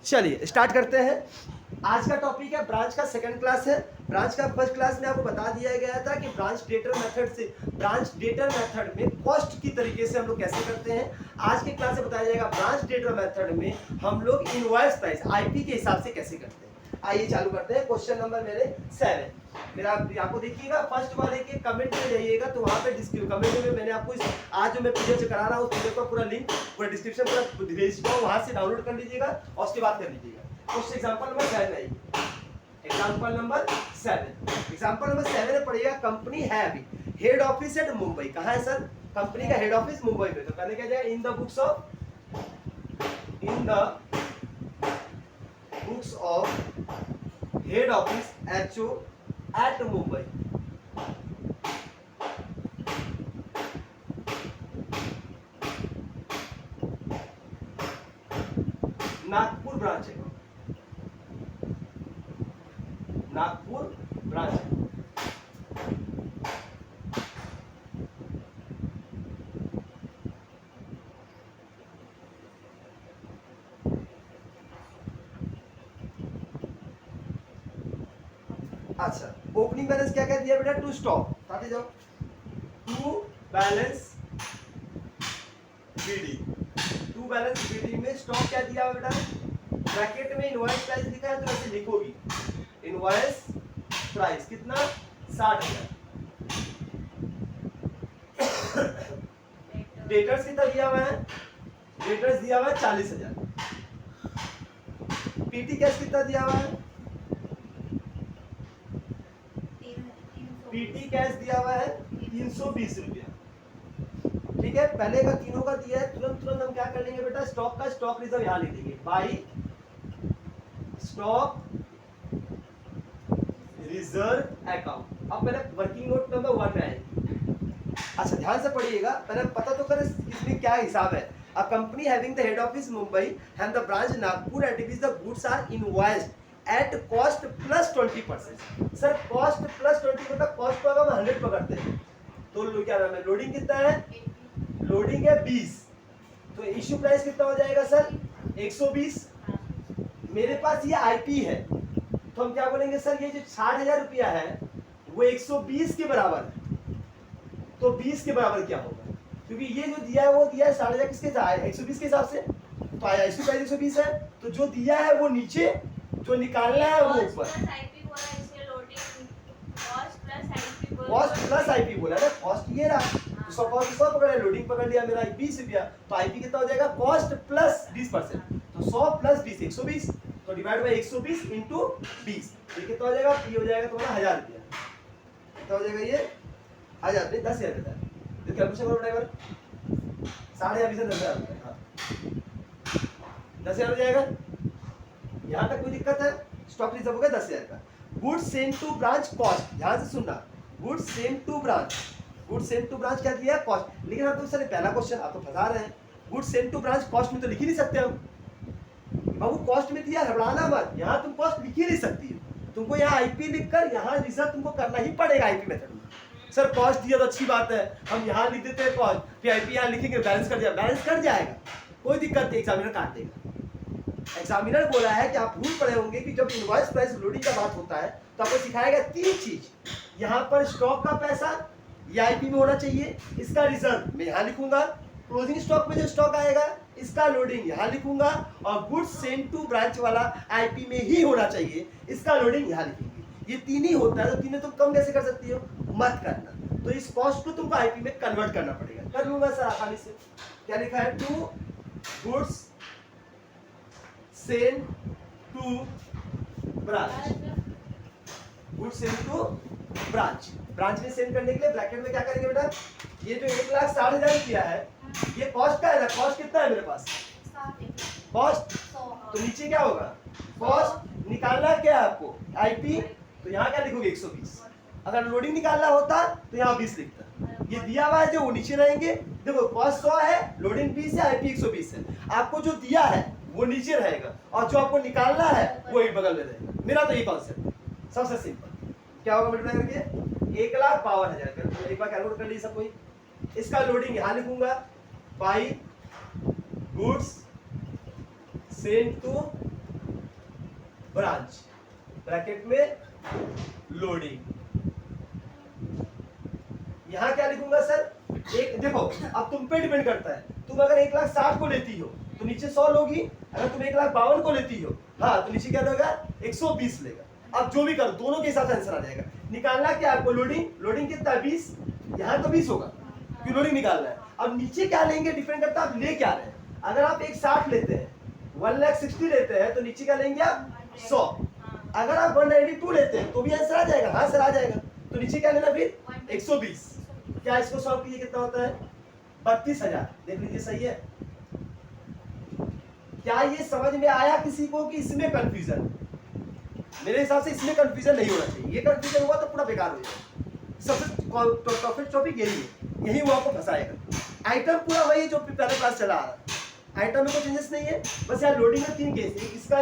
चलिए स्टार्ट करते हैं। आज का टॉपिक है ब्रांच का सेकंड क्लास है। ब्रांच का फर्स्ट क्लास में आपको बता दिया गया था कि ब्रांच डेटर मेथड से ब्रांच डेटर मेथड में कॉस्ट की तरीके से हम लोग कैसे करते हैं। आज के क्लास में बताया जाएगा ब्रांच डेटर मेथड में हम लोग इनवॉइस प्राइस आईपी के हिसाब से कैसे करते हैं। आइए चालू करते हैं। क्वेश्चन नंबर मेरे 7 मेरा आपको देखिएगा फर्स्ट वाले के कमेंट में जाइएगा तो वहां पे कमेंट में मैंने आपको आज जो मैं पीडीएफ करा रहा हूँ उस पीडीएफ का पूरा लिंक पूरा डिस्क्रिप्शन पूरा भेज चुका हूँ, वहां से डाउनलोड कर लीजिएगा और उसके बाद कर लीजिएगा। क्वेश्चन एग्जांपल नंबर 7 है। एग्जांपल नंबर 7 एग्जांपल नंबर 7 में पढ़िएगा कंपनी है अभी हेड ऑफिस एट मुंबई। कहाँ है सर? कंपनी का हेड ऑफिस मुंबई में। तो पहले क्या जाएगा in the books of head office HO at Mumbai. Nagpur branch है, नागपुर ब्रांच है। अच्छा ओपनिंग बैलेंस क्या क्या दिया बेटा? टू स्टॉक साथ जाओ to balance BD. To balance BD में स्टॉक क्या दिया हुआ बेटा? ब्रैकेट में इनवॉइस प्राइस लिखा है तो ऐसे लिखोगी इनवॉइस प्राइस कितना? 60,000। डेटर्स कितना दिया हुआ है? डेटर्स दिया हुआ है 40,000। पीटी कैश कितना दिया हुआ है? पीटी कैश दिया हुआ है 320 रुपया। ठीक है, पहले का तीनों का दिया है। तुरंत तुरंत हम क्या कर लेंगे बेटा? स्टॉक का स्टॉक रिजर्व यहां लिख देंगे बाई स्टॉक रिजर्व अकाउंट। अब पहले वर्किंग नोट नंबर 1 में आएगी। अच्छा ध्यान से पढ़िएगा, पहले पता तो करें इसमें क्या हिसाब है। A company having the head office Mumbai and the branch Nagpur at which the goods are invoiced at cost plus 20%। Sir cost plus 20 मतलब कॉस्ट को अगर हम 100 पकड़ते हैं तो क्या नाम है? लोडिंग कितना है? लोडिंग है 20, तो इश्यू प्राइस कितना हो जाएगा सर? 120। मेरे पास ये आईपी है तो हम क्या बोलेंगे सर? ये जो 60,000 रुपया है वो 120 के बराबर है। तो 20 के बराबर क्या होगा? क्योंकि ये जो दिया है वो दिया है 60,000 किसके हिसाब? 120 के हिसाब से। तो आया इश्यू प्राइस 120 है, तो जो दिया है वो नीचे, जो निकालना है वो ऊपर। कॉस्ट प्लस आईपी बोला ना, कॉस्ट ये रहा तो 100 कॉस्ट 100 पकड़ा, लोडिंग पकड़ लिया मेरा 20 रुपया, तो आईपी कितना हो जाएगा? कॉस्ट प्लस 20%, तो 100 प्लस 20 120, तो डिवाइड बाय 120 इंटू 20, ये कितना हो जाएगा? ये हो जाएगा तुम्हारा 1000 रुपया। कितना हो जाएगा ये? 1000 नहीं 10,000 रुपया। तो कैलकुलेशन करो ड्राइवर, 60,000 से 10,000 रुपया, 10,000 हो जाएगा। यहाँ तक कोई दिक्कत है? स्टॉक रिजर्व हो गया 10,000 का। Goods send to branch cost, ध्यान से सुनना, goods send to branch, goods send to branch क्या दिया है? कॉस्ट। लेकिन हम तो सर पहला क्वेश्चन आप तो फंसा रहे हैं। Goods send to branch cost में तो लिख ही नहीं सकते हम बाबू, कॉस्ट में दिया, घबराना मत, यहाँ तुम कॉस्ट लिख ही नहीं सकती हो। तुमको यहाँ आईपी लिखकर यहाँ रिजल्ट तुमको करना ही पड़ेगा आईपी मेथड में। सर कॉस्ट दिया तो अच्छी बात है, हम यहाँ लिख देते हैं कॉस्ट, फिर आईपी यहाँ लिखेंगे, बैलेंस कर जाएगा, बैलेंस कर जाएगा, कोई दिक्कत नहीं, एग्जामिनर काट देगा। एग्जामिनर बोला है कि आप भूल पड़े होंगे कि जब इनवॉइस प्राइस लोडिंग का बात होता है तो आपको सिखाएगा 3 चीज। यहाँ पर स्टॉक का पैसा ये आईपी में होना चाहिए, इसका रिजर्व मैं यहाँ लिखूंगा, क्लोजिंग स्टॉक में जो स्टॉक आएगा इसका लोडिंग यहाँ लिखूंगा, और गुड्स सेंड टू ब्रांच वाला आईपी में ही होना चाहिए, इसका लोडिंग यहाँ लिखेंगे। ये 3 ही होता है, तो 3 में तुम कम कैसे कर सकती हो? मत करना। तो इस कॉस्ट को तुमको आईपी में कन्वर्ट करना पड़ेगा। कर लूंगा सर आसानी से। क्या लिखा है? To goods send to branch, goods send to branch. Branch में सेंड करने के लिए ब्रैकेट में क्या करेंगे बेटा? ये जो 1,60,000 रुपया है ये कॉस्ट का है ना, कॉस्ट कितना है मेरे पास? कॉस्ट, तो नीचे क्या होगा? कॉस्ट निकालना क्या है आपको? आईपी, तो यहाँ क्या लिखोगे? 120। अगर लोडिंग निकालना होता तो यहाँ 20 लिखता। ये दिया हुआ है जो वो नीचे रहेंगे। देखो कॉस्ट 100 है, लोडिंग 20 है, आईपी 120 है। आपको जो दिया है वो नीचे रहेगा और जो आपको निकालना है वो एक बगल में रहेगा। मेरा तो ये कॉन्सेप्ट सबसे सिंपल। क्या होगा मल्टीप्लाई करके? 1,52,000। एक बार कैलकुलेट कर लीजिए सब कोई। इसका लोडिंग यहाँ लिखूंगा by goods send to branch bracket में लोडिंग। यहां क्या लिखूंगा सर, एक देखो अब तुम पे डिपेंड करता है, तुम अगर 1,60,000 को लेती हो तो नीचे 100 लोगी, अगर तुम 1,52,000 को लेती हो हाँ तो नीचे क्या लेगा 120 लेगा। अब जो भी करो दोनों के हिसाब से आंसर आ जाएगा। निकालना क्या आपको, लोडिंग कितना है 20, यहाँ तो 20 होगा क्योंकि लोडिंग निकालना है। अब नीचे क्या लेंगे डिपेंड करता है आप ले क्या रहे हैं। अगर आप 1,60,000 लेते हैं 1,60,000 लेते हैं तो नीचे क्या लेंगे आप 100। अगर आप 192 लेते हैं तो भी आंसर आ जाएगा, हाँ सर आ जाएगा। तो नीचे क्या लेना फिर 120। क्या इसको सॉल्व कीजिए कितना होता है 32,000। देख लीजिए सही है। क्या ये समझ में आया किसी को कि इसमें कंफ्यूजन? मेरे हिसाब से इसमें कंफ्यूजन नहीं होना चाहिए, ये कंफ्यूजन हुआ तो पूरा बेकार हो जाएगा। सबसे टॉपिक टॉपिक यही है, यही वो आपको फंसाएगा। आइटम पूरा वही जो पहले क्लास चला आ रहा है, आइटम में कोई चेंजेस नहीं है। बस यार लोडिंग में 3 केस, इसका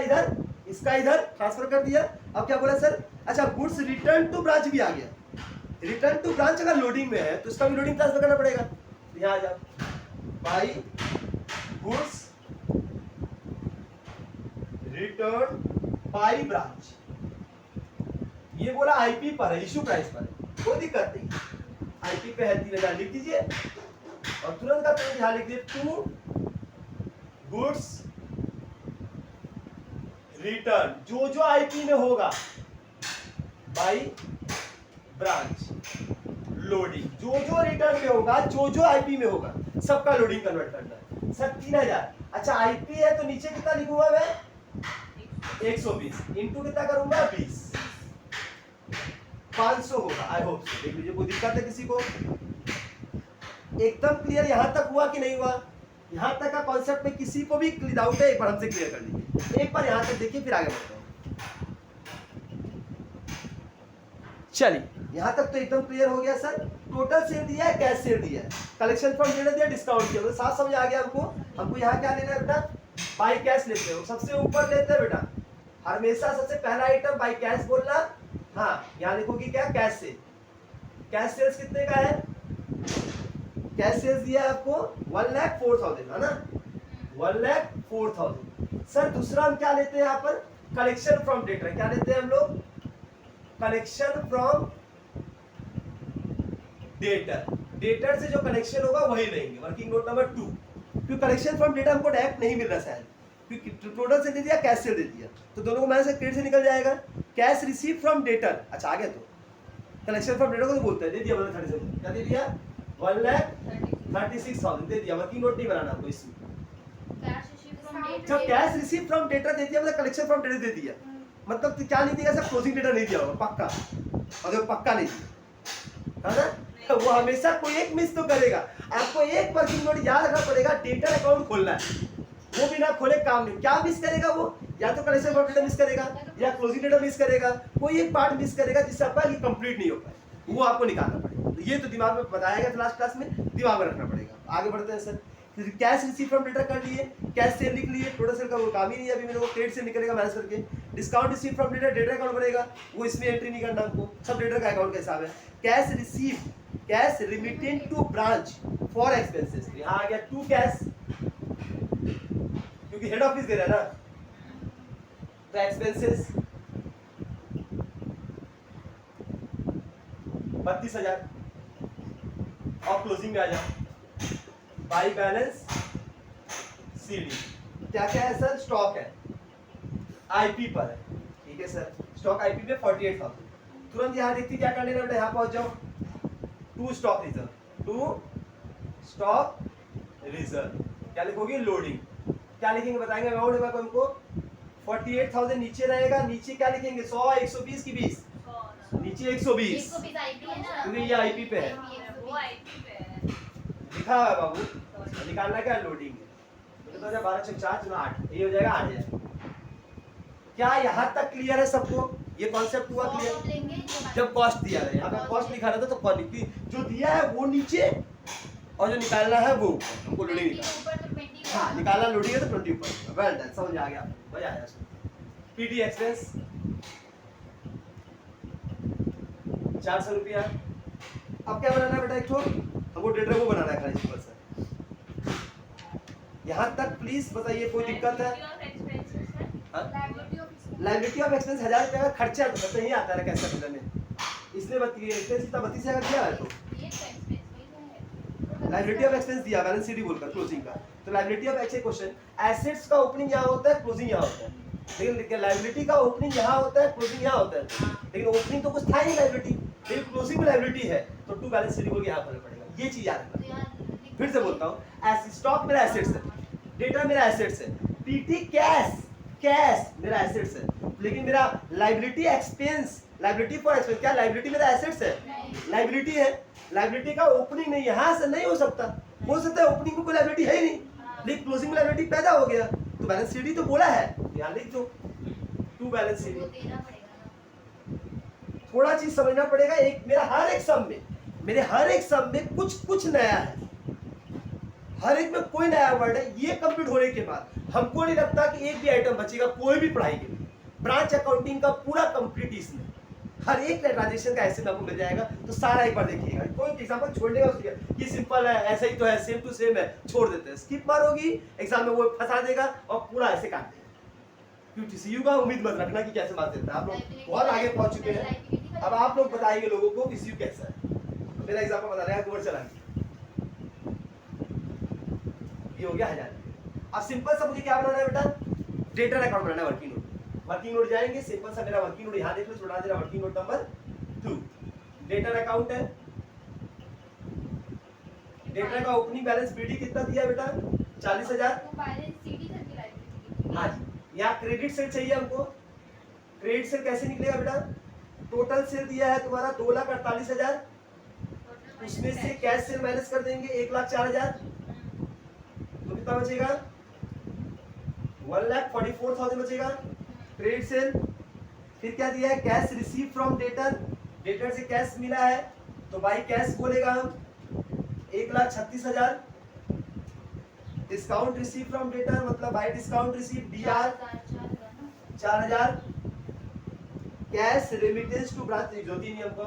इधर ट्रांसफर कर दिया। अब क्या बोला सर, अच्छा गुड्स रिटर्न टू ब्रांच भी आ गया। रिटर्न टू ब्रांच अगर लोडिंग में है तो इसका भी लोडिंग ट्रांसफर करना पड़ेगा। यहाँ आ जाओ, by goods return by branch. ये बोला आईपी पर है, इशू प्राइस पर है, कोई दिक्कत नहीं। आईपी पे है 3,000 लिख दीजिए और तुरंत का तुरंत यहाँ लिख दीजिए टू गुड्स रिटर्न, जो आईपी में होगा बाय ब्रांच लोडिंग, जो रिटर्न में होगा, जो आईपी में होगा सबका लोडिंग कन्वर्ट करना है। सर 3,000, अच्छा आईपी है तो नीचे कितना लिखूंगा मैं 120 इंटू कितना करूंगा 20, 500 होगा। आई होप देख लीजिए कोई दिक्कत है किसी को? एकदम क्लियर यहां तक हुआ कि नहीं हुआ? यहां तक का कॉन्सेप्ट में किसी को भी डाउट है एक बार हमसे क्लियर कर लीजिए। एक बार यहां तक देखिए फिर आगे बढ़ते हैं। चलिए यहां तक तो एकदम क्लियर हो गया सर। टोटल सेल दिया है, कैश सेल दिया है, कलेक्शन फ्रॉम डेटा दिया, डिस्काउंट किया, तो साफ समझ आ गया हमको यहाँ क्या लेना है बेटा, बाय कैश लेते हो, सबसे ऊपर लेते हैं बेटा हमेशा सबसे पहला आइटम बाय कैश बोलना। हाँ यहाँ लिखोगी क्या कैश सेल। कैश सेल्स कितने का है, कैश सेल्स दिया है आपको 1,04,000 है ना, 1,04,000। सर दूसरा हम क्या लेते हैं यहाँ पर, कलेक्शन फ्रॉम डेटा। क्या लेते हैं हम लोग, कलेक्शन फ्रॉम डेटर। डेटर से जो कलेक्शन होगा वही लेंगे, वर्किंग नोट नंबर 2। क्योंकि कलेक्शन फ्रॉम डेटा हमको डायरेक्ट नहीं मिल रहा शायद, क्योंकि टोटल से दे दिया कैश से दे दिया, तो दोनों को मैंने से क्रेडिट से निकल जाएगा। कैश रिसीव फ्रॉम डेटर, अच्छा आ गया तो कलेक्शन फ्रॉम डेटर को तो बोलते हैं, दे दिया मैंने 37, क्या दे दिया 1,36,000 दे दिया। वर्किंग नोट नहीं बनाना आपको इसमें। जब कैश रिसीव फ्रॉम डेटा दे दिया मतलब कलेक्शन फ्रॉम डेटा दे दिया, मतलब तो क्या नहीं दिया सर, क्लोजिंग डेटा नहीं दिया होगा पक्का, और पक्का नहीं दिया है ना। वो हमेशा कोई एक मिस तो करेगा। आपको एक वर्किंग नोट याद रखना पड़ेगा, डेटा अकाउंट खोलना है, वो बिना खोले काम नहीं। क्या मिस करेगा वो, या तो कलेक्शन फ्रॉम डेटा मिस करेगा या क्लोजिंग डेटा मिस करेगा, कोई एक पार्ट मिस करेगा जिससे आपका ये कंप्लीट नहीं हो पाए, वो आपको निकालना पड़ेगा। तो ये तो दिमाग में बताया गया लास्ट क्लास में, दिमाग में रखना पड़ेगा। आगे बढ़ते हैं sir. Cash receive from data कर लिए, कैश सेल लिख लिए, टोटल सेल का वो काम ही नहीं है अभी मेरे को, क्रेडिट से निकलेगा मैनेज करके। Discount receive from data, data account बनेगा, वो इसमें एंट्री नहीं करना हमको, सब डेटा का अकाउंट का हिसाब है। Cash receive, cash remitted to branch for expenses, यहाँ आ गया टू कैश, क्योंकि हेड ऑफिस दे रहा है ना, तो एक्सपेंसेस 32,000 और क्लोजिंग में आ जाओ बाई बैलेंस सीडी। क्या क्या है सर, स्टॉक है आईपी पर है, ठीक है सर, स्टॉक आईपी पे 48,000। तुरंत यहाँ देखती क्या करने बेटा, यहाँ पहुंच जाओ to stock reserve, to stock reserve. क्या लिखोगे लोडिंग, क्या लिखेंगे बताएंगे अमाउंट में हमको 48,000 नीचे रहेगा, नीचे क्या लिखेंगे 100, 120 की 20, नीचे 120 क्योंकि ये आईपी पे है, लिखा है बाबू। निकालना क्या लोडिंग है, तो 12/4 चुना 8, ये हो जाएगा 8,000। क्या यहाँ तक क्लियर है सबको, ये कॉन्सेप्ट हुआ क्लियर? जब कॉस्ट दिया है, यहाँ पे कॉस्ट लिखा रहता तो क्वालिटी जो दिया है वो नीचे और जो निकालना है वो हमको लोडिंग निकालना। हाँ निकालना लोडिंग है तो 20 ऊपर, वेल डन, समझ आ गया, मजा आया। पीटी एक्सपेंस 400 रुपया। अब क्या बनाना है बेटा, एक तो हमको डेटा वो बनाना है खाली सिंपल सा। यहाँ तक प्लीज बताइए कोई दिक्कत है? लाइबिलिटी ऑफ एक्सपेंस 1000 रुपये का खर्चा तो नहीं आता है कैश कैपिटल में, इसलिए 32,000 दिया है। तो लाइबिलिटी ऑफ एक्सपेंस दिया बैलेंस शीट बोलकर क्लोजिंग का, तो liability of x question, assets का ओपनिंग यहाँ होता है, क्लोजिंग यहाँ होता है, लेकिन लाइबिलिटी का ओपनिंग यहाँ होता है, क्लोजिंग यहाँ होता है, लेकिन ओपनिंग तो कुछ था ही लाइबिलिटी, लेकिन क्लोजिंग में लाइबिलिटी है, तो टू बैलेंस शीट बोल के यहाँ फर्क पड़ेगा, ये चीज याद रखना। फिर से बोलता हूँ, स्टॉक मेरा एसेट्स है, डेटा मेरा एसेट्स है, पीटी कैश मेरा एसेट्स है, लेकिन मेरा liability expense, liability for expense, क्या लाइबिलिटी मेरा एसेट्स है, लाइबिलिटी है, लाइबिलिटी का ओपनिंग नहीं, यहाँ से नहीं हो सकता है ओपनिंग में कोई लाइबिलिटी है ही नहीं, लेकिन क्लोजिंग में लाइबिलिटी पैदा हो गया, तो बैलेंस शीट ही तो बोला है, ध्यान लिख दो टू बैलेंस शीट। थोड़ा चीज समझना पड़ेगा, एक मेरे हर एक सम में कुछ नया है, हर एक में कोई नया वर्ड है, ये कंप्लीट होने के बाद हमको नहीं लगता कि एक भी आइटम बचेगा कोई भी पढ़ाई के लिए, ब्रांच अकाउंटिंग का पूरा कंप्लीट इसमें हर एक ट्रांजेक्शन का ऐसे आपको मिल जाएगा, तो सारा एक बार देखिएगा, कोई एग्जांपल छोड़ने का उसके ये सिंपल है, ऐसा ही तो है, सेम टू सेम है, छोड़ देते हैं, स्किप मारोगी एग्जाम में वो फंसा देगा और पूरा ऐसे काट देगा, क्योंकि टीसीयू का उम्मीद मत रखना कि कैसे मार देता है, आप लोग बहुत आगे पहुंच चुके हैं, अब आप लोग बताइए लोगों को टीसीयू कैसा है। मेरा एग्जांपल बता रहा है, गोबर चला ये हो गया 1000। अब सिंपल सा मुझे क्या बनाना है बेटा, डेटर अकाउंट बनाना है, वर्किंग नोट जाएंगे, सिंपल सा मेरा वर्किंग नोट यहाँ देख लो, छोटा दे रहा working note number 2, debtor account है, डेटर का ओपनिंग बैलेंस बीडी कितना दिया बेटा 40,000, हाँ जी, यहाँ क्रेडिट सेल चाहिए हमको, क्रेडिट सेल कैसे निकलेगा बेटा, टोटल सेल दिया है तुम्हारा 2,48,000, उसमें से कैश सेल माइनस कर देंगे 1,04,000, तो कितना बचेगा 1,44,000 बचेगा क्रेडिट सेल। फिर क्या दिया है, कैश रिसीव फ्रॉम डेटर से कैश मिला है, तो बाई कैश बोलेगा हम 1,36,000, डिस्काउंट रिसीव फ्रॉम डेटर मतलब by discount receive DR 4,000, cash remittance to branch जो तीन नियम का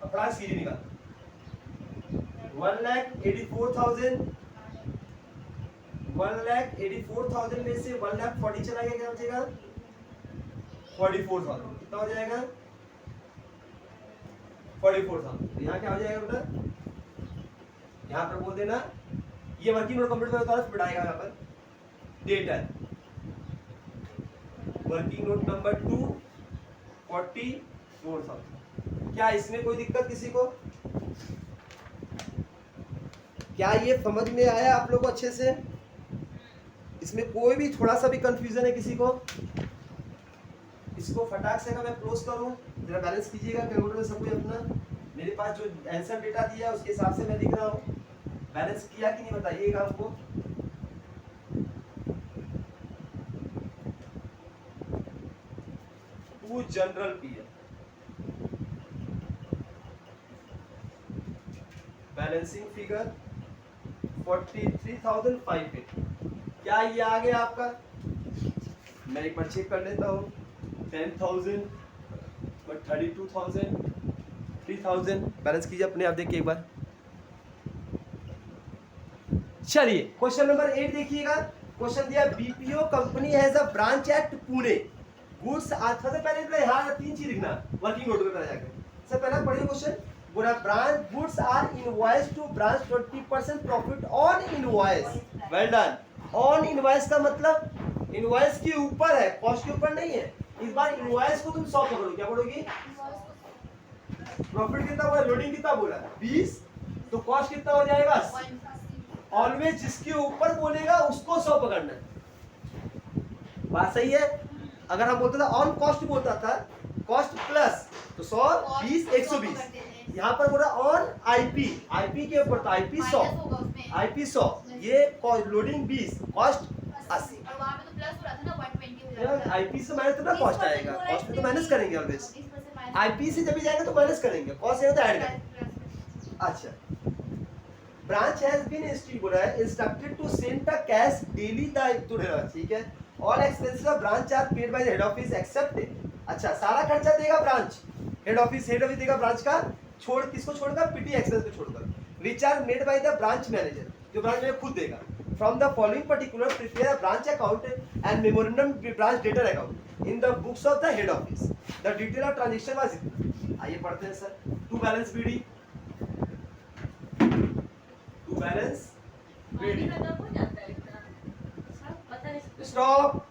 अपराध सीधी निकाल 1,84,000 में से 1,40,000 चला गया, क्या बचेगा 44,000, कितना हो जाएगा 44,000, यहाँ क्या हो जाएगा बेटा, यहाँ पर बोल देना ये वर्किंग नोट कंप्लीट होता है, फिर आएगा यहाँ पर डेटर वर्किंग नोट नंबर 2 44,000। क्या इसमें कोई दिक्कत किसी को, क्या ये समझ में आया आप लोगों को अच्छे से, इसमें कोई भी थोड़ा सा भी कंफ्यूजन है किसी को, इसको फटाक से मैं क्लोज करूं, जरा बैलेंस कीजिएगा कैलकुलेटर में सब कुछ अपना, मेरे पास जो आंसर डेटा दिया है उसके हिसाब से मैं लिख रहा हूं, बैलेंस किया कि नहीं बताइएगा हमको। To general PL balancing figure 43,500, क्या ये आ गया आपका, मैं एक बार चेक कर लेता हूँ, 10,000 32,000 3,000 बैलेंस कीजिए अपने आप देखिए एक बार। चलिए क्वेश्चन नंबर 8 देखिएगा, क्वेश्चन दिया BPO company has a branch at Pune, goods सबसे पहले यहाँ 3 चीज लिखना वर्किंग नोट में पहले जाकर, सबसे पहला पढ़िए क्वेश्चन, पूरा branch goods are invoice to branch 20% profit on invoice, well done, on invoice का मतलब इनवॉइस के ऊपर है, कॉस्ट के ऊपर नहीं है, इस बार इनवॉइस को तुम 100 पकड़ो, क्या पढ़ोगी, प्रॉफिट कितना बोला, लोडिंग कितना बोला 20, तो कॉस्ट कितना हो जाएगा, ऑलवेज जिसके ऊपर बोलेगा उसको 100 पकड़ना है, बात सही है। अगर हम बोलते था ऑन कॉस्ट बोलता था, कॉस्ट प्लस तो 100 20 120, यहाँ पर बोला ऑन आईपी, आईपी के ऊपर तो आईपी 100, आईपी 100, ये लोडिंग 20, कॉस्ट 80, आईपी से माइनस तो कॉस्ट आएगा, कॉस्ट में तो माइनस करेंगे ऑलवेज, आईपी से जब भी जाएगा तो माइनस करेंगे, कॉस्ट है तो ऐड करेंगे। अच्छा, branch has been instructed to send the cash daily the, ठीक है, all expenses of branch are paid by the head office except, अच्छा सारा खर्चा देगा ब्रांच, हेड ऑफिस देगा ब्रांच का, छोड़ किसको छोड़कर, पीटी एक्सपेंस को छोड़कर, which are made by the branch manager, जो ब्रांच मैनेजर खुद देगा, from the following particular prepare a branch account and memorandum branch debtor account in the books of the head office. The detail of transaction was इतना। आइए पढ़ते हैं sir. To balance BD, to balance BD, stock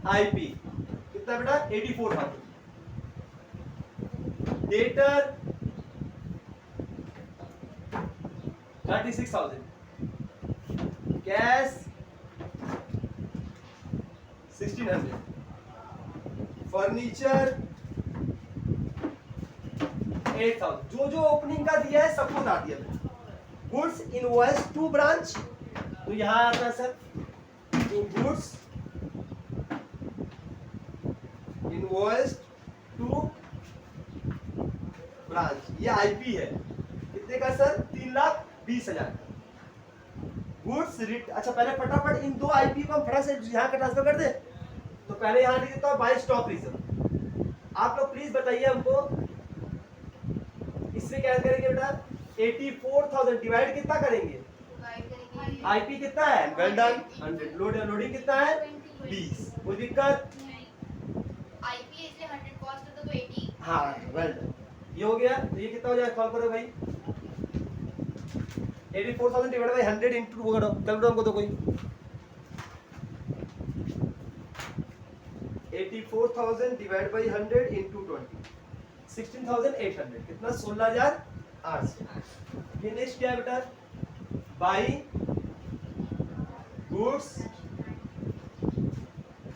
IP कितना बेटा 84,000, debtor 36,000, cash 1600, furniture 8,000। जो जो opening का दिया है सबको बता दिया मैंने। गुड्स इनवॉइस टू ब्रांच, तो यहां आता है sir to goods invoice to branch, ये आईपी है। कितने का सर 3,20,000। गुड्स रिट, अच्छा पहले फटाफट इन दो आईपी को हम फटाफट से यहाँ का ट्रांसफर कर दे। तो पहले यहाँ लिख देता हूँ बाय स्टॉक रिजर्व। आप लोग प्लीज बताइए हमको इसमें क्या करेंगे बेटा, 84,000 डिवाइड कितना करेंगे, आईपी कितना है, वेल डन 100, लोडिंग कितना है 20, कोई दिक्कत, आईपी इसलिए 100 कॉस्ट है तो 80। हाँ वेल डन, ये हो गया। तो ये कितना हो जाएगा, सॉल्व करो भाई। 84,000 डिवाइड बाय 100 इनटू 2 करो, कैलकुलेटर हमको तो कोई 84,000 डिवाइड बाय 100 इनटू 20, 16,800, कितना 16,800। ये नेक्स्ट क्या है बेटा, by goods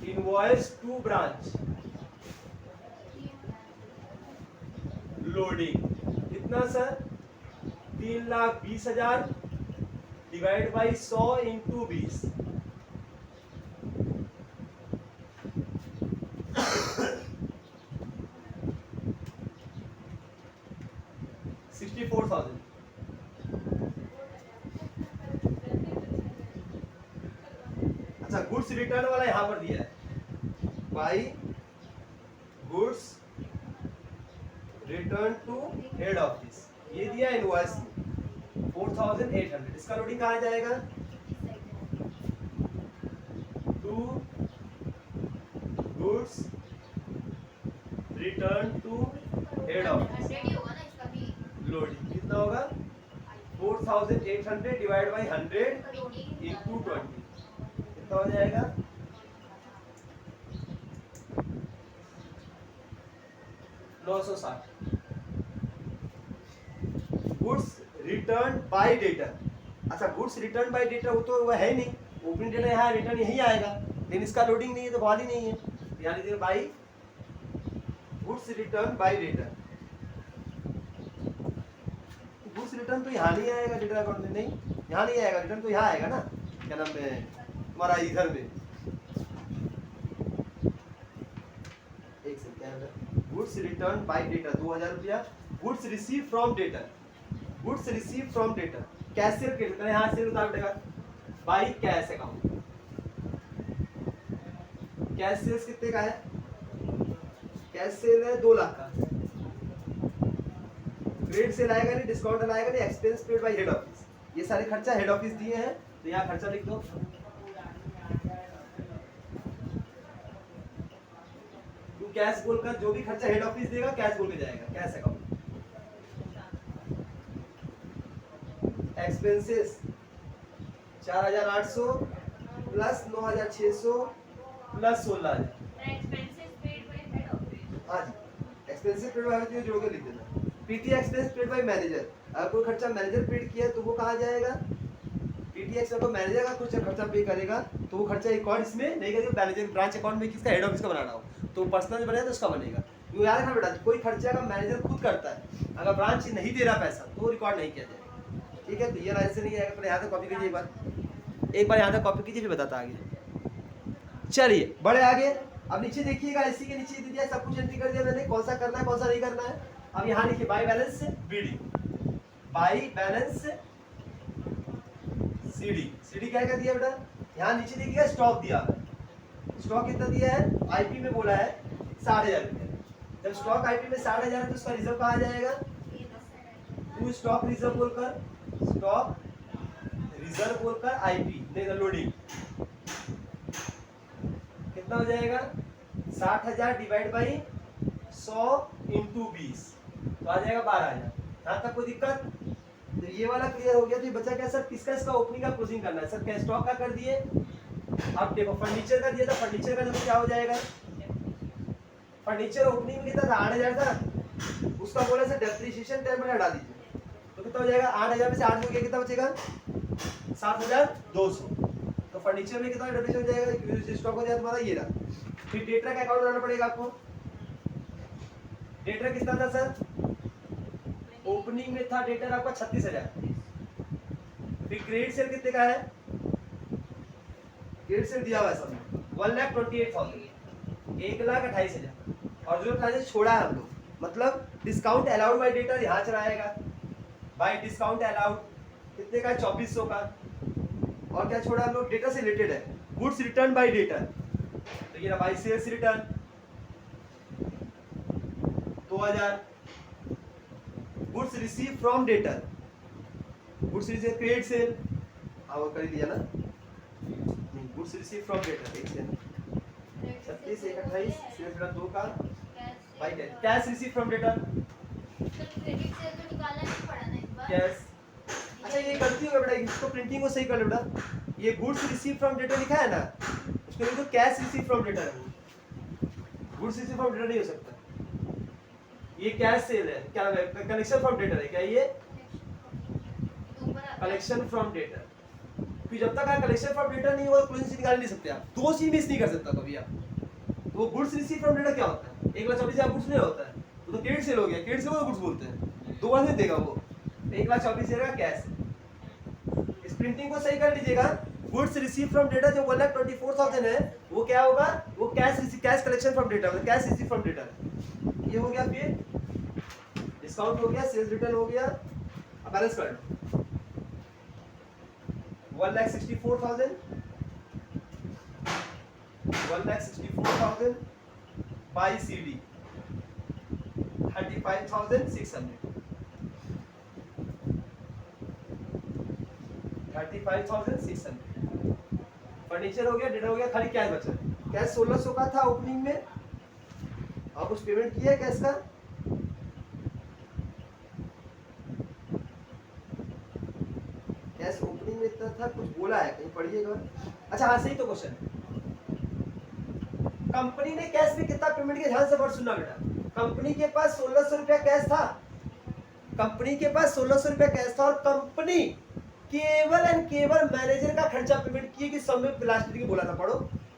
invoice to branch loading, कितना सर 3,20,000 डिवाइड बाई 100 इंटू 20, 64,000। अच्छा गुड्स रिटर्न वाला यहां पर दिया है, by goods return to head office, ये दिया इनवॉइस 4,800। इसका लोडिंग कहाँ जाएगा, to goods return to head office, 100 ही होगा ना इसका भी। लोडिंग कितना होगा 4,800 डिवाइड बाई 100 इंटू 20, कितना हो जाएगा 960। गुड्स रिटर्न बाय डेटर, अच्छा गुड्स रिटर्न बाय डेटर वो तो वह है नहीं, ओपनिंग डेटा यहाँ रिटर्न यही आएगा, लेकिन इसका लोडिंग नहीं है तो वाल ही नहीं है। यहाँ लिखिए by goods return by debtor, goods return तो यहाँ नहीं आएगा डेटर अकाउंट में, नहीं यहाँ नहीं आएगा, रिटर्न तो यहाँ आएगा ना, क्या नाम है हमारा इधर में, एक सेकंड क्या है, गुड्स रिटर्न बाय डेटर 2,000 रुपया, goods receive from debtor, goods receive from debtor, cashier के लिए यहाँ से उतार देगा by cash account, cash sales कितने का है, कैश सेल है 2 लाख का, ग्रेड सेल आएगा नहीं, डिस्काउंट आएगा नहीं, expense paid by head office, ये सारे खर्चा हेड ऑफिस दिए हैं, तो यहाँ खर्चा लिख दो। तू कैश बोलकर जो भी खर्चा हेड ऑफिस देगा कैश बोल के जाएगा, cash account. Expenses 4,800 plus 9,600 plus 16,000, expenses paid by head office. हाँ जी एक्सपेंसेस पेड बाय हेड जोड़ के लिख देना। PT expense paid by manager, अगर कोई खर्चा मैनेजर पेड किया तो वो कहाँ जाएगा, पीटी एक्सपेंस को मैनेजर का कुछ खर्चा पे करेगा तो वो खर्चा रिकॉर्ड इसमें नहीं करेगा, मैनेजर ब्रांच अकाउंट में किसका, हेड ऑफिस का बनाना हो तो पर्सनल बनेगा तो उसका बनेगा। ये याद रखना बेटा, कोई खर्चा का मैनेजर खुद करता है, अगर ब्रांच नहीं दे रहा पैसा तो रिकॉर्ड नहीं किया जाएगा, ठीक है। तो ये ऐसे नहीं आएगा, पहले यहाँ से कॉपी कीजिए, एक बार यहाँ से कॉपी कीजिए फिर बताता आगे। चलिए बढ़े आगे, अब नीचे देखिएगा, इसी के नीचे दे दिया, सब कुछ एंट्री कर दिया मैंने, कौन सा करना है कौन सा नहीं करना है। अब यहाँ लिखिए by balance BD, by balance CD, CD क्या क्या दिया बेटा, यहाँ नीचे देखिएगा स्टॉक दिया, स्टॉक कितना दिया है, आईपी में बोला है 60,000 रुपये, जब स्टॉक आईपी में 60,000 है तो उसका रिजर्व कहा जाएगा, टू स्टॉक रिजर्व बोलकर, स्टॉक रीजन बोलकर आईपी नहीं लोडिंग कितना हो जाएगा 60,000 डिवाइड बाई 100 इंटू 20 तो आ जाएगा 12,000। यहाँ तक कोई दिक्कत? तो ये वाला क्लियर हो गया। तो ये बचा क्या सर, किसका इसका ओपनिंग का क्लोजिंग करना है सर। क्या स्टॉक का कर दिए, अब देखो फर्नीचर का दिया था, फर्नीचर का तो क्या हो जाएगा, फर्नीचर ओपनिंग में कितना था 8,000 था, उसका बोला सर डेप्रिसिएशन 10% हटा दीजिए तो कितना हो जाएगा 8,000 में से 8 हो गया कितना बचेगा 7,200। तो फर्नीचर में कितना डेप्रिसिएशन हो जाएगा, स्टॉक हो जाएगा तुम्हारा ये रहा। फिर डेटा का अकाउंट बनाना पड़ेगा आपको। डेटा कितना था सर, ओपनिंग में था डेटा आपका 36,000। फिर क्रेडिट सेल कितने का है, क्रेडिट सेल दिया हुआ है सब 1,28,000 1,28,000 और जो प्राइस छोड़ा है हम लोग मतलब डिस्काउंट अलाउड बाय डेटा यहाँ चलाएगा बाय डिस्काउंट अलाउड कितने का 2,400 का। और क्या छोड़ा हम लोग, डेटा से रिलेटेड है, गुड्स रिटर्न बाय डेटा तो ये by sales return 2,000, goods receive from debtor, goods receive credit sale वो कर दिया ना, नहीं गुड्स रिसीव फ्रॉम डेटर एक सेल 36 1 28 सेल्स रिटर्न 2 का by cash receive from debtor credit sale तो निकालना नहीं पड़ा ना इस बार। कैश। अच्छा ये गलती हो गई बेटा, इसको प्रिंटिंग को सही कर लो बेटा। ये गुड्स रिसीव फ्रॉम डेटर लिखा है ना, उसको लिखो cash receive from debtor, goods receive from debtor नहीं हो सकता, ये कैश सेल है, क्या कलेक्शन फ्रॉम डेटर है, क्या ये कलेक्शन फ्रॉम डेटर। फिर जब तक कलेक्शन फ्रॉम डेटर नहीं होगा क्लोजिंग से निकाल नहीं सकते आप, दो चीज मिस नहीं कर सकता कभी आप। तो वो गुड्स रिसीव फ्रॉम डेटर क्या होता है, 1,24,000 गुड्स नहीं होता है, तो क्रेडिट सेल हो गया, क्रेडिट सेल को गुड्स बोलते हैं, दो बार में देगा वो 1,24,000 का कैश। इस प्रिंटिंग को सही कर लीजिएगा, गुड्स रिसीव फ्रॉम डेटा जो 1,24,000 है वो क्या होगा, वो कैश कलेक्शन फ्रॉम डेटा मतलब कैश रिसीव फ्रॉम डेटा ये हो गया। फिर डिस्काउंट हो गया, सेल्स रिटर्न हो गया, अब बैलेंस कर लो 1,64,000 बाई CD 35,600 35,600 फर्नीचर हो गया, डेटा हो गया, खाली कैश बचा। कैश 1,600 का था ओपनिंग में, आप कुछ पेमेंट किया है कैश का, कैश ओपनिंग में इतना था, कुछ बोला है कहीं पढ़िएगा। अच्छा हाँ सही तो क्वेश्चन, कंपनी ने कैश में कितना पेमेंट किया, ध्यान से वर्ड सुनना बेटा। कंपनी के पास 1,600 रुपया कैश था, कंपनी के पास 1,600 रुपया कैश था और कंपनी केवल एंड केवल मैनेजर का खर्चा पेमेंट किए कि सब में लास्ट में बोला था पढ़ो।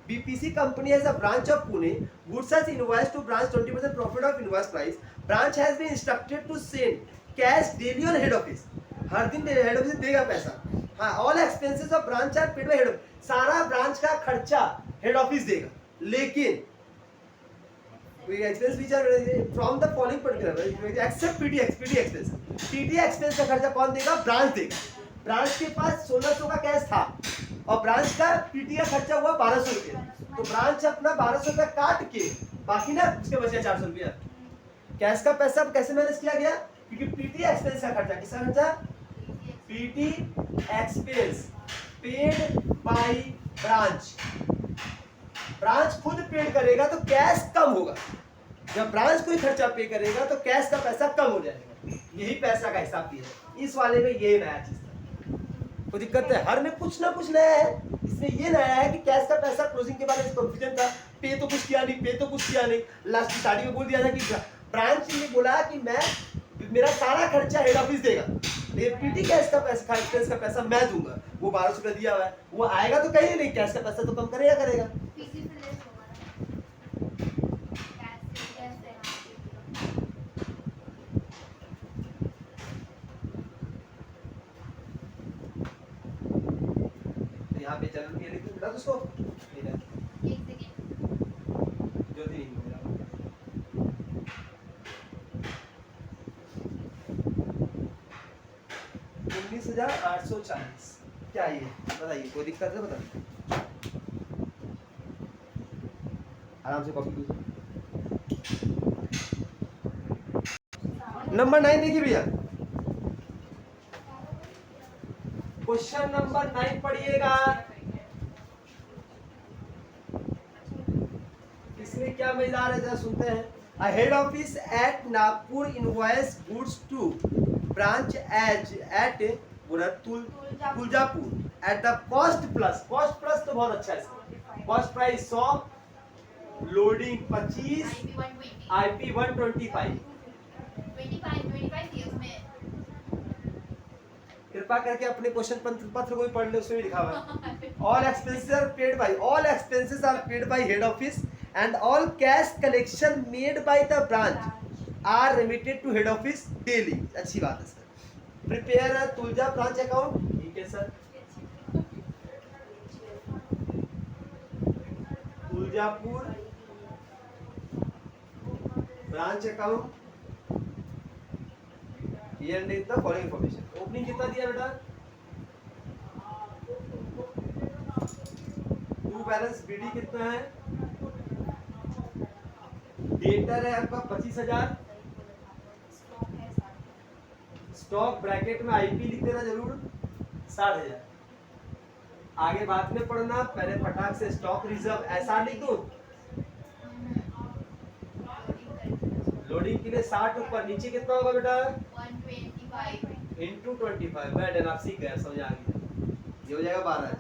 BPC company has a branch of Pune, goods has invoiced to branch 20% profit of invoice price, branch has been instructed to send cash daily on head office, हर दिन हेड ऑफिस देगा पैसा। हाँ all expenses of branch are paid by head office, सारा branch का खर्चा head office देगा, लेकिन expense which are from the following particular except PT expense, PT expense का खर्चा कौन देगा, ब्रांच देगा। ब्रांच के पास 1,600 का कैश था और ब्रांच का पीटी का खर्चा हुआ 1,200 रुपया, तो ब्रांच अपना 1,200 रुपया काट के बाकी ना उसके बचे 400 रुपया। कैश का पैसा कैसे मैनेज किया गया, क्योंकि पीटी एक्सपेंस का खर्चा, किसका खर्चा, PT expense paid by branch, branch खुद पेड करेगा तो कैश कम होगा, जब ब्रांच कोई खर्चा पे करेगा तो कैश का पैसा कम हो जाएगा, यही पैसा का हिसाब भी है। इस वाले में ये नया चीज था, कोई दिक्कत है, हर में कुछ ना कुछ नया है। इसमें ये नया है कि कैश का पैसा क्लोजिंग के बारे में कंफ्यूजन था, पे तो कुछ किया नहीं, पे तो कुछ किया नहीं, लास्ट स्टार्टिंग में बोल दिया था कि ब्रांच ने बोला कि मैं मेरा सारा खर्चा हेड ऑफिस देगा, लेकिन पीटी कैश का पैसा एक्सपेंस का पैसा मैं दूंगा, वो 1,200 रुपया दिया हुआ है, वो आएगा तो कहीं नहीं, कैश का पैसा तो कम करेगा करेगा। पीसी से लेस होगा ना, कैश से लेस है तो यहाँ पे चल के लिख बेटा उसको एक सेकंड जो थी 19,840 क्या ये बताइए, कोई दिक्कत है बताइए, आराम से कॉपी कीजिए। नंबर 9 देखिए भैया, क्वेश्चन नंबर 9 पढ़िएगा। इसमें क्या मजेदार है, जरा सुनते हैं। A head office at Nagpur invoice goods to branch at Tuljapur at the cost plus तो बहुत अच्छा है इसका। Cost price 100, loading 25, IP 125। 25 दिए उसमें। कृपा करके अपने क्वेश्चन पत्र को भी पढ़ ले, उसमें भी लिखा हुआ है all expenses are paid by head office and all cash collection made by the branch are remitted to head office daily. अच्छी बात है sir. Prepare Tulja branch account, ठीक है sir. Tuljapur branch account here and the following information। Opening कितना दिया बेटा? To balance BD कितना है? डेटर है आपका 25,000। स्टॉक ब्रैकेट में आईपी लिख देना जरूर 60,000। आगे बाद में पढ़ना, पहले फटाक से स्टॉक रिजर्व ऐसा लिख दो। लोडिंग के लिए 60 ऊपर, नीचे कितना होगा बेटा? 125 इंटू 25। बैड एंड आप सीख गए, समझ आ गया। ये हो जाएगा 12,000।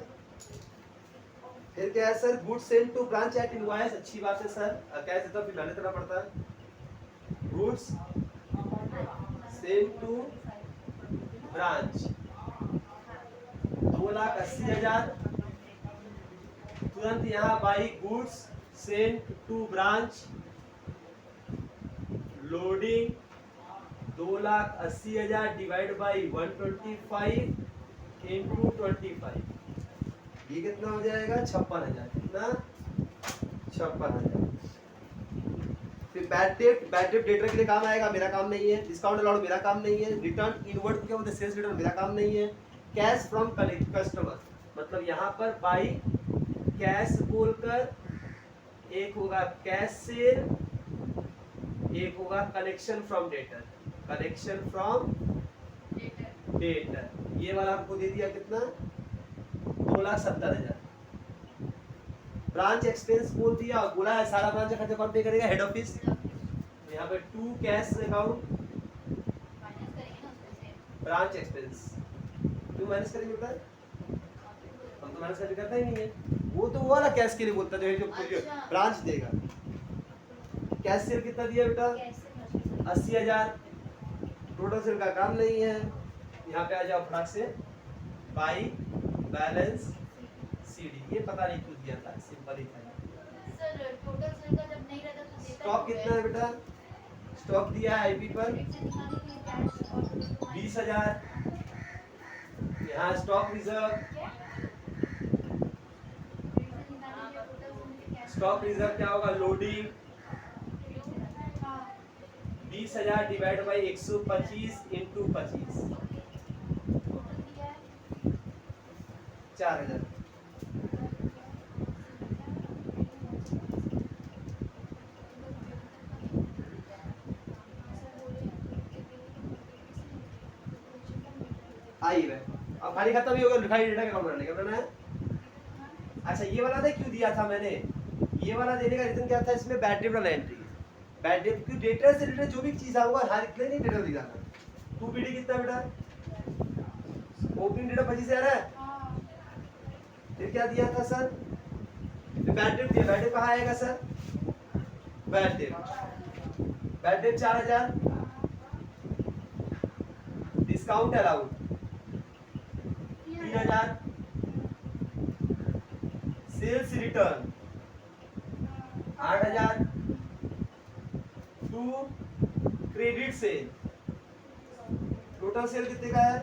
फिर क्या है sir? Good send to branch at invoice, अच्छी बात है सर। क्या देता फिर लाने देना पड़ता है। Goods send to branch 2,80,000। तुरंत यहाँ by goods send to branch loading 2,80,000 divide by 125 into 25। ये कितना हो जाएगा? 56,000। कितना? 56,000। फिर बैड डेट डेटर के लिए काम आएगा, मेरा काम नहीं है। डिस्काउंट अलाउड मेरा काम नहीं है। रिटर्न इनवर्ड क्या होता है? सेल्स रिटर्न मेरा काम नहीं है। कैश फ्रॉम कस्टमर, मतलब यहाँ पर बाई कैश बोलकर एक होगा कैश सेल, एक होगा collection from debtor. Collection from debtor ये वाला आपको दे दिया कितना? 2,70,000। ब्रांच एक्सपेंस बोल दिया, बोला है सारा ब्रांच का खर्चा कौन पे करेगा? Head office. यहाँ पे to cash account branch expense क्यों माइनस करेंगे बेटा? हम तो माइनस करता ही नहीं है। वो तो वो वाला कैश के लिए बोलता है जो ब्रांच देगा। कैश सेल कितना दिया बेटा? 80,000। टोटल सेल का काम नहीं है। यहाँ पे आ जाओ फटाक से, बाई बैलेंस सीडी। ये पता नहीं क्यों दिया था, सिंपल ही था। सर टोटल सेल का जब नहीं रहता तो देता स्टॉक कितना है बेटा? स्टॉक दिया है आईपी पर 20,000। यहाँ स्टॉक रिजर्व, स्टॉक रिजर्व क्या होगा? Loading 20,000 divide by 125 into 25 4,000। आई है। अब खाली खत्म ही होगा, लिखाई डेटा का काम बनाने का बनाना है। अच्छा ये वाला था क्यों दिया था मैंने? ये वाला देने का रीजन क्या था? इसमें बैड डेट वाला एंट्री, बैड डेट की डेटा से रिलेटेड जो भी चीज आऊंगा हर एक नहीं डेटा दिखाना। 2 बीडी कितना बेटा? ओपनिंग डेटा 25,000 है। फिर क्या दिया था सर? बैड डेट दिया। बैड डेट कहाँ आएगा sir? Bad debt 4,000। Discount allowed 3,000। Sales return 8,000। To credit sale, total sale कितने का है?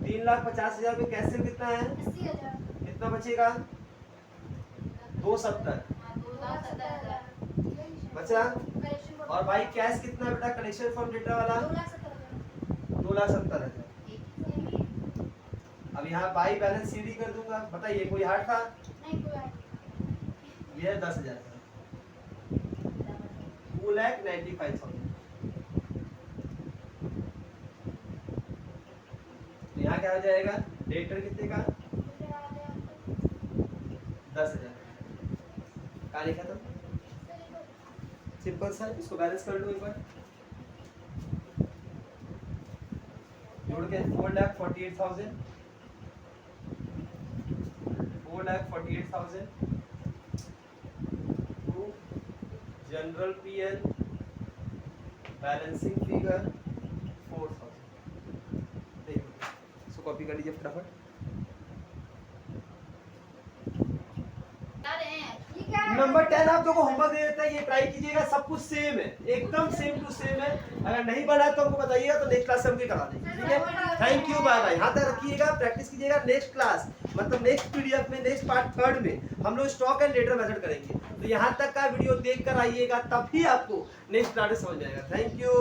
3,50,000 में कैश सेल कितना है? 80,000। कितना बचेगा? 270 बचा। और भाई कैश कितना बेटा? कलेक्शन फ्रॉम डेटा वाला 2,70,000। अब यहाँ बाई बैलेंस सीडी कर दूंगा। बताइए कोई हार्ड था? ये है 10,000 का, 2,95,000। तो यहाँ यहाँ क्या हो जाएगा, डेटर कितने का, 10,000। कहाँ लिखा था, सिंपल सा, इसको बैलेंस कर लो एक बार, जोड़ के 4,48,000, 4,48,000 to general PL balancing figure 4,000। देखो इसको कॉपी कर लीजिए फटाफट। नंबर 10 आप लोगों को होमवर्क दे देता है, ये ट्राई कीजिएगा, सब कुछ सेम है, एकदम सेम टू सेम है। अगर नहीं बना तो हमको बताइएगा, तो नेक्स्ट क्लास से हमको करा देंगे, ठीक है। Thank you, bye bye. यहाँ तक रखिएगा, प्रैक्टिस कीजिएगा। नेक्स्ट क्लास मतलब नेक्स्ट पीडीएफ में, नेक्स्ट पार्ट 3 में हम लोग स्टॉक एंड लेटर मेथड करेंगे। तो यहाँ तक का वीडियो देख कर आइएगा, तभी आपको नेक्स्ट क्लास समझ में आएगा। Thank you.